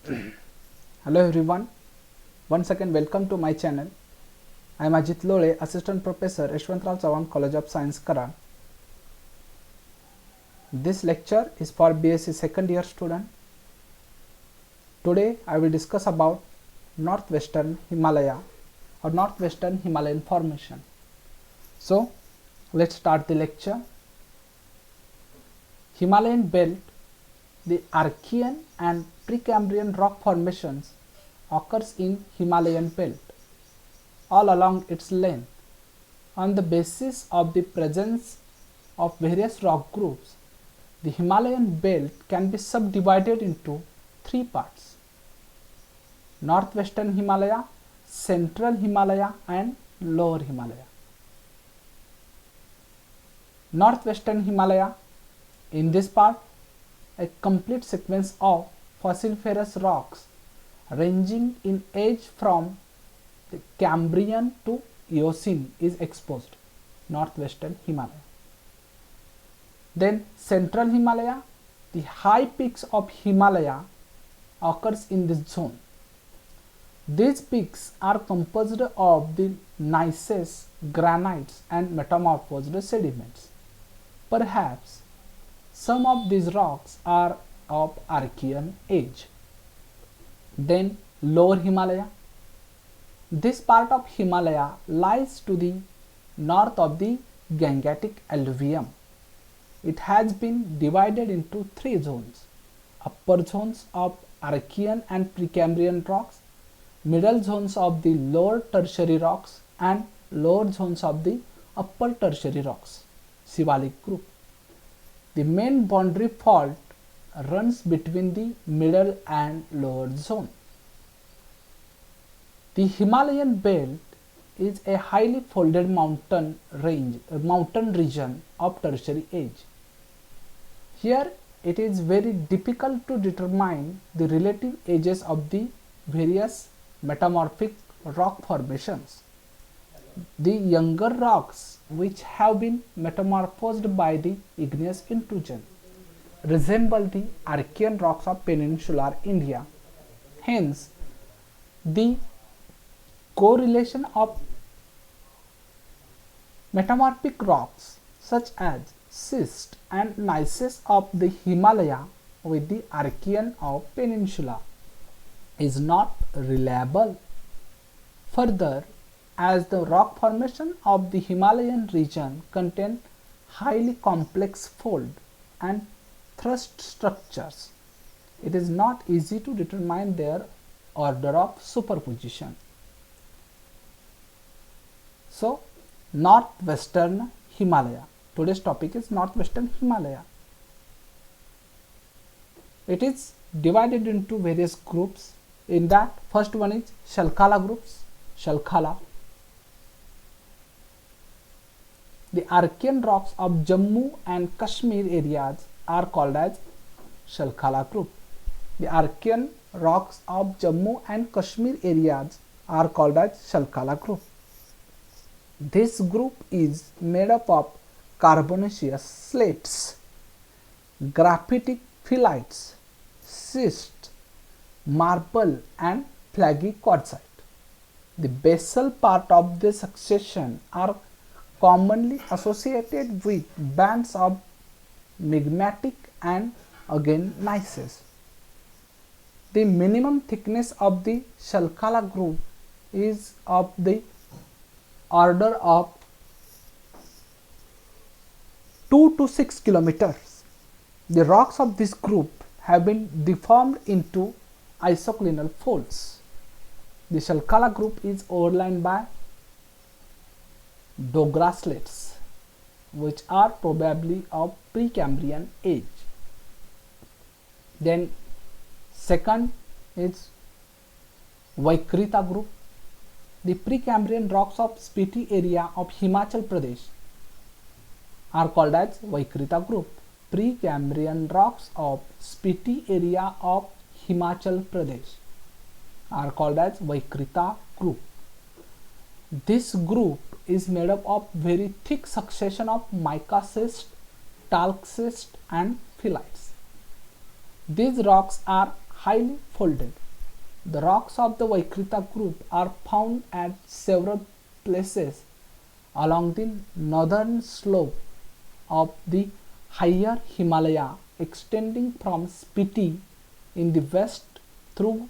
Hello everyone, once again welcome to my channel. I am Ajit Lole, Assistant Professor, Yashwantrao Chavan College of Science, Karan. This lecture is for BSc second year student. Today I will discuss about Northwestern Himalaya or Northwestern Himalayan Formation. So let's start the lecture. Himalayan belt, the Archean and Precambrian rock formations occurs in Himalayan belt all along its length. On the basis of the presence of various rock groups, the Himalayan belt can be subdivided into three parts: Northwestern Himalaya, Central Himalaya and Lower Himalaya. Northwestern Himalaya, in this part, a complete sequence of fossiliferous rocks ranging in age from the Cambrian to Eocene is exposed, Northwestern Himalaya. Then Central Himalaya, the high peaks of Himalaya occurs in this zone. These peaks are composed of the gneiss, granites and metamorphosed sediments. Perhaps some of these rocks are of Archean age. Then Lower Himalaya. This part of Himalaya lies to the north of the Gangetic alluvium. It has been divided into three zones: upper zones of Archean and Precambrian rocks, middle zones of the lower tertiary rocks and lower zones of the upper tertiary rocks, Shivalik group. The main boundary fault runs between the middle and lower zone. The Himalayan belt is a highly folded mountain region of tertiary age. Here it is very difficult to determine the relative ages of the various metamorphic rock formations. The younger rocks, which have been metamorphosed by the igneous intrusion, resemble the Archean rocks of peninsular India. Hence, the correlation of metamorphic rocks such as schist and gneiss of the Himalaya with the Archean of peninsula is not reliable. Further, as the rock formation of the Himalayan region contain highly complex fold and thrust structures, it is not easy to determine their order of superposition. So, Northwestern Himalaya. Today's topic is Northwestern Himalaya. It is divided into various groups. In that, first one is Shalkala groups. Shalkala. The Archean rocks of Jammu and Kashmir areas are called as Shalkala group. The Archean rocks of Jammu and Kashmir areas are called as Shalkala group. This group is made up of carbonaceous slates, graphitic phyllites, schist, marble and flaggy quartzite. The basal part of the succession are commonly associated with bands of migmatic and again gneiss. The minimum thickness of the Shalkala group is of the order of 2 to 6 kilometers. The rocks of this group have been deformed into isoclinal folds. The Shalkala group is overlain by Dogra slates, which are probably of Precambrian age. Then second is Vaikrita group. The Precambrian rocks of Spiti area of Himachal Pradesh are called as Vaikrita group. Precambrian rocks of Spiti area of Himachal Pradesh are called as Vaikrita group. This group is made up of very thick succession of mica schist, talc schist and phyllites. These rocks are highly folded. The rocks of the Vaikrita group are found at several places along the northern slope of the higher Himalaya, extending from Spiti in the west through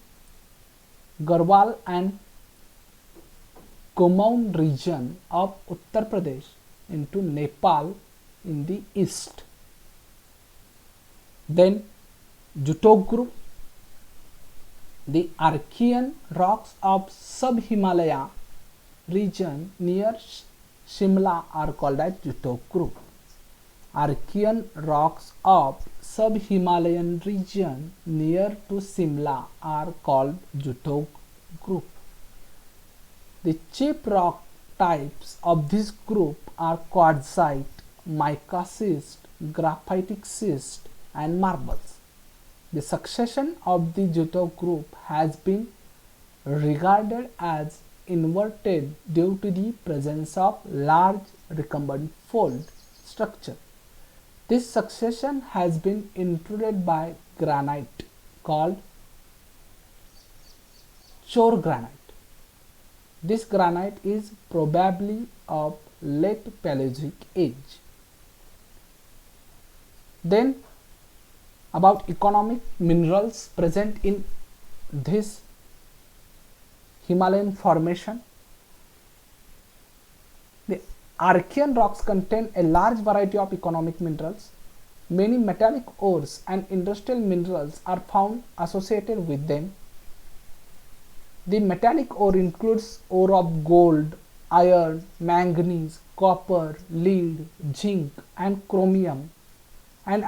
Garhwal and Kumaon region of Uttar Pradesh into Nepal in the east. Then Jutok group. The Archean rocks of sub-Himalaya region near Shimla are called as Jutok group. Archean rocks of sub-Himalayan region near to Simla are called Jutok group. The chief rock types of this group are quartzite, mica schist, graphitic schist, and marbles. The succession of the Jutok group has been regarded as inverted due to the presence of large recumbent fold structure. This succession has been intruded by granite called Chor granite. This granite is probably of late Paleozoic age. Then about economic minerals present in this Himalayan formation. The Archean rocks contain a large variety of economic minerals. Many metallic ores and industrial minerals are found associated with them. The metallic ore includes ore of gold, iron, manganese, copper, lead, zinc, and chromium. And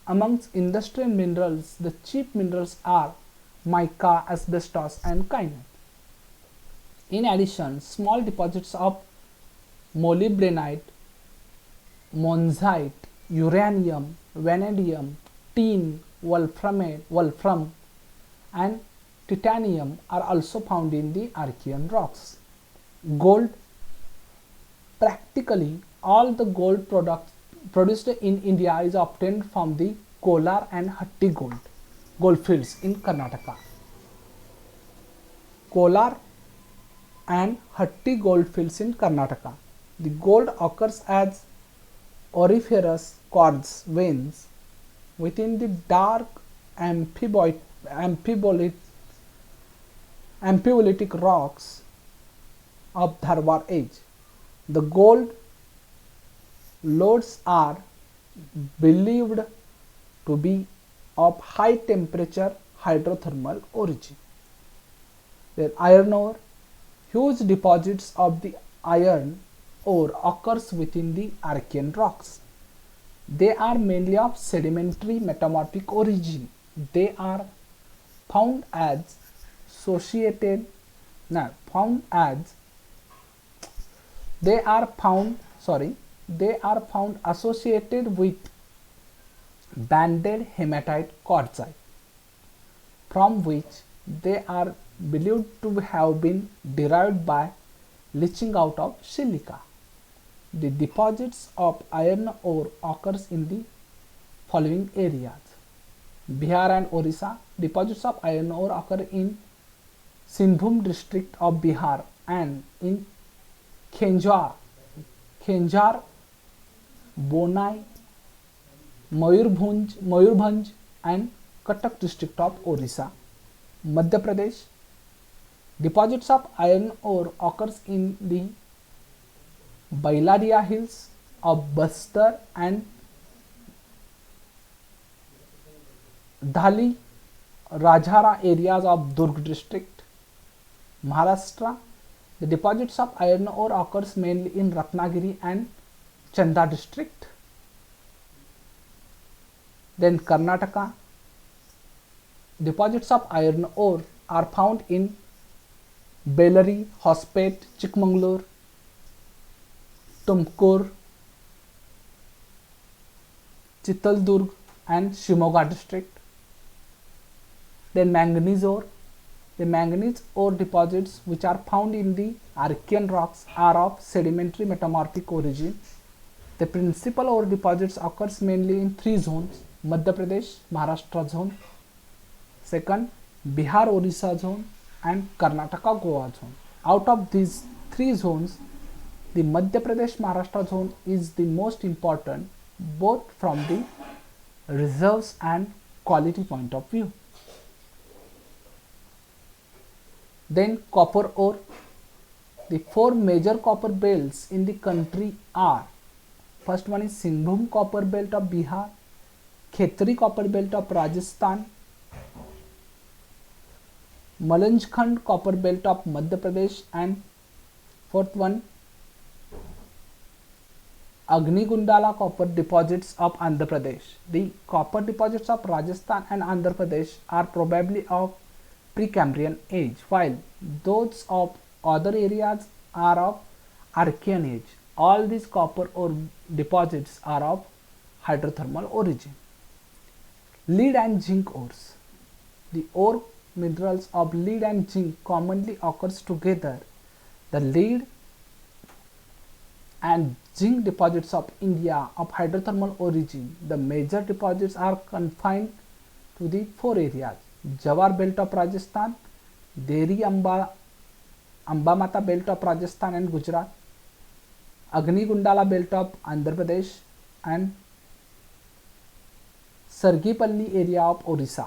amongst industrial minerals, the chief minerals are mica, asbestos, and kyanite. In addition, small deposits of molybdenite, monzite, uranium, vanadium, tin, wolfram, and titanium are also found in the Archean rocks. Gold. Practically all the gold products produced in India is obtained from the Kolar and Hatti goldfields in Karnataka. Kolar and Hatti goldfields in Karnataka. The gold occurs as auriferous quartz veins within the dark amphibolytic rocks of Dharwar age. The gold lodes are believed to be of high temperature hydrothermal origin. Then iron ore. Huge deposits of the iron ore occurs within the Archean rocks. They are mainly of sedimentary metamorphic origin. They are found associated with banded hematite quartzite, from which they are believed to have been derived by leaching out of silica. The deposits of iron ore occurs in the following areas: Bihar and Orissa. Deposits of iron ore occur in Sinbhum district of Bihar and in Khenjar, Bonai, Mayurbhanj and Cuttack district of Orissa. Madhya Pradesh. Deposits of iron ore occurs in the Bailadia hills of Bastar and Dhali, Rajhara areas of Durg district. Maharashtra. The deposits of iron ore occurs mainly in Ratnagiri and Chanda district. Then Karnataka. Deposits of iron ore are found in Bellary, Hospet, Chikmagalur, Tumkur, Chitaldurg and Shimoga district. Then manganese ore. The manganese ore deposits which are found in the Archean rocks are of sedimentary metamorphic origin. The principal ore deposits occurs mainly in three zones: Madhya Pradesh, Maharashtra zone, second Bihar Orissa zone, and Karnataka Goa zone. Out of these three zones, the Madhya Pradesh Maharashtra zone is the most important, both from the reserves and quality point of view. Then copper ore. The four major copper belts in the country are: first one is Singhbhum copper belt of Bihar, Khetri copper belt of Rajasthan, Malanjkhand copper belt of Madhya Pradesh, and fourth one Agni-Kundala copper deposits of Andhra Pradesh. The copper deposits of Rajasthan and Andhra Pradesh are probably of Precambrian age, while those of other areas are of Archean age. All these copper ore deposits are of hydrothermal origin. Lead and zinc ores. The ore minerals of lead and zinc commonly occurs together. The lead and zinc deposits of India of hydrothermal origin. The major deposits are confined to the four areas: Jawar belt of Rajasthan, Deri Ambamata belt of Rajasthan and Gujarat, Agni-Kundala belt of Andhra Pradesh, and Sargipalli area of Orissa.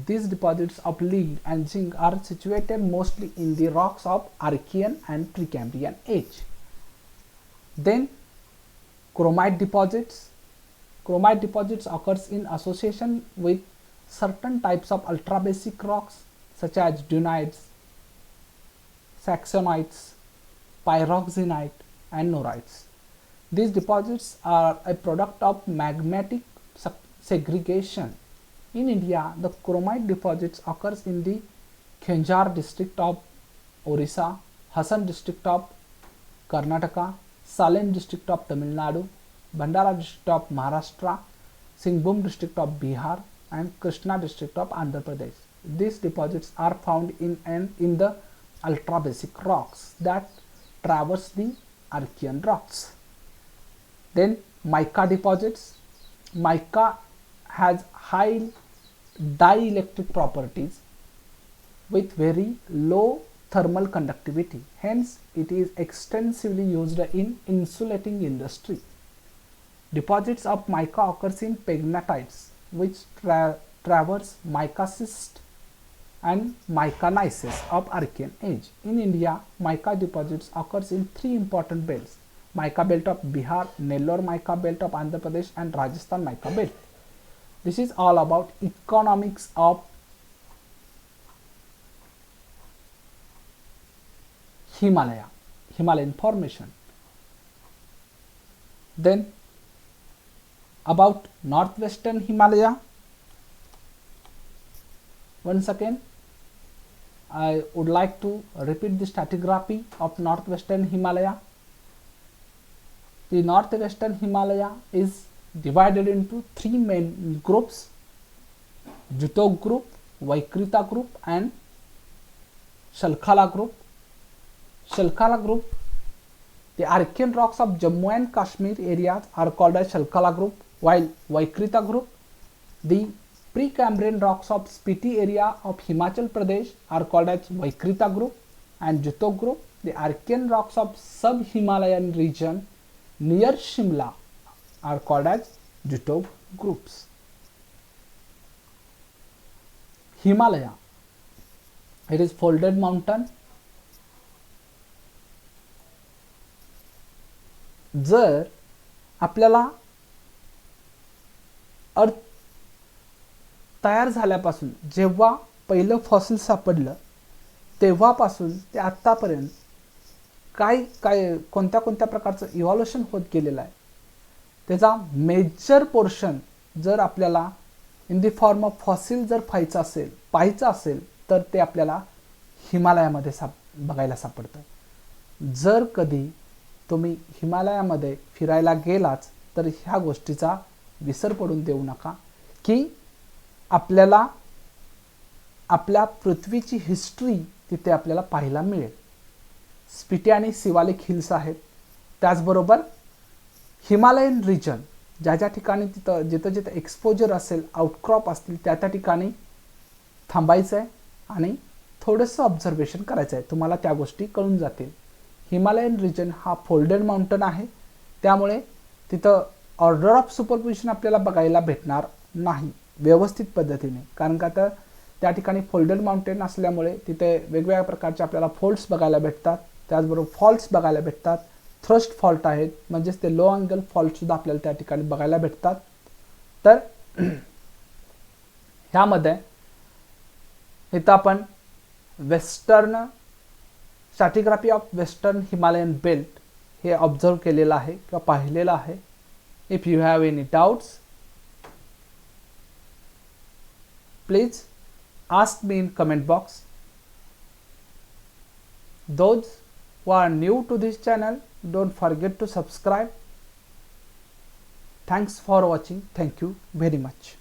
These deposits of lead and zinc are situated mostly in the rocks of Archean and Precambrian age. Then chromite deposits. Chromite deposits occurs in association with certain types of ultrabasic rocks such as dunites, saxonites, pyroxenite, and norites. These deposits are a product of magmatic segregation. In India, the chromite deposits occurs in the Khenjar district of Orissa, Hassan district of Karnataka, Salem district of Tamil Nadu, Bhandara district of Maharashtra, Singhbhum district of Bihar, and Krishna district of Andhra Pradesh. These deposits are found in the ultrabasic rocks that traverse the Archean rocks. Then mica deposits. Mica has high dielectric properties with very low thermal conductivity. Hence, it is extensively used in insulating industry. Deposits of mica occurs in pegmatites, which traverse mica schist and mica gneiss of Archean age. In India, mica deposits occurs in three important belts: mica belt of Bihar, Nellore mica belt of Andhra Pradesh, and Rajasthan mica belt. This is all about economics of Himalayan formation. Then about northwestern Himalaya. Once again, I would like to repeat the stratigraphy of northwestern Himalaya. The northwestern Himalaya is divided into three main groups: Jutog group, Vaikrita group, and Shalkhala group. Shalkhala group, the Archean rocks of Jammu and Kashmir areas are called as Shalkhala group, while Vaikrita group, the Precambrian rocks of Spiti area of Himachal Pradesh are called as Vaikrita group, and Jutog group, the Archean rocks of sub-Himalayan region near Shimla are called as Jutog groups. Himalaya, it is folded mountain. जर आपल्याला अर्थ तयार झाल्यापासून जेव्हा पहिलं fossil सापडलं तेव्हापासून ते आत्तापर्यंत काय कोणत्या प्रकारचं इव्हॉल्युशन होत गेलेलं आहे, त्याचा मेजर पोर्शन जर आपल्याला in the form of fossil जर पाहायचं असेल तर ते आपल्याला हिमालयामध्ये बघायला सापडतं. जर कधी तुम्ही हिमालयामध्ये फिरायला गेलाच तर ह्या गोष्टीचा विसर पडून देऊ नका की आपल्याला आपल्या पृथ्वीची हिस्ट्री तिथे आपल्याला पाहायला मिळेल. स्पिटी आणि सिवालिक हिल्स आहेत, त्याचबरोबर हिमालयन रिजन ज्या ठिकाणी जिथं एक्सपोजर असेल, आउटक्रॉप असतील त्या ठिकाणी थांबायचं आहे आणि थोडंसं ऑब्झर्वेशन करायचं आहे, तुम्हाला त्या गोष्टी कळून जातील. हिमालयन रिजन हा फोल्डेड माउंटन आहे, त्यामुळे तिथं ऑर्डर ऑफ सुपरपोजिशन आपल्याला बघायला भेटणार नाही व्यवस्थित पद्धतीने, कारण का तर त्या ठिकाणी फोल्डेड माउंटेन असल्यामुळे तिथे वेगवेगळ्या प्रकारचे आपल्याला फोल्ड्स बघायला भेटतात, त्याचबरोबर फॉल्ट्स बघायला भेटतात. थ्रस्ट फॉल्ट आहेत, म्हणजेच ते लो अँगल फॉल्टसुद्धा आपल्याला त्या ठिकाणी बघायला भेटतात. तर ह्यामध्ये इथं आपण western stratigraphy of western Himalayan belt हे ऑब्झर्व केलेलं आहे किंवा पाहिलेलं आहे. If you have any doubts please ask me in comment box. Those who are new to this channel, don't forget to subscribe. Thanks for watching. Thank you very much.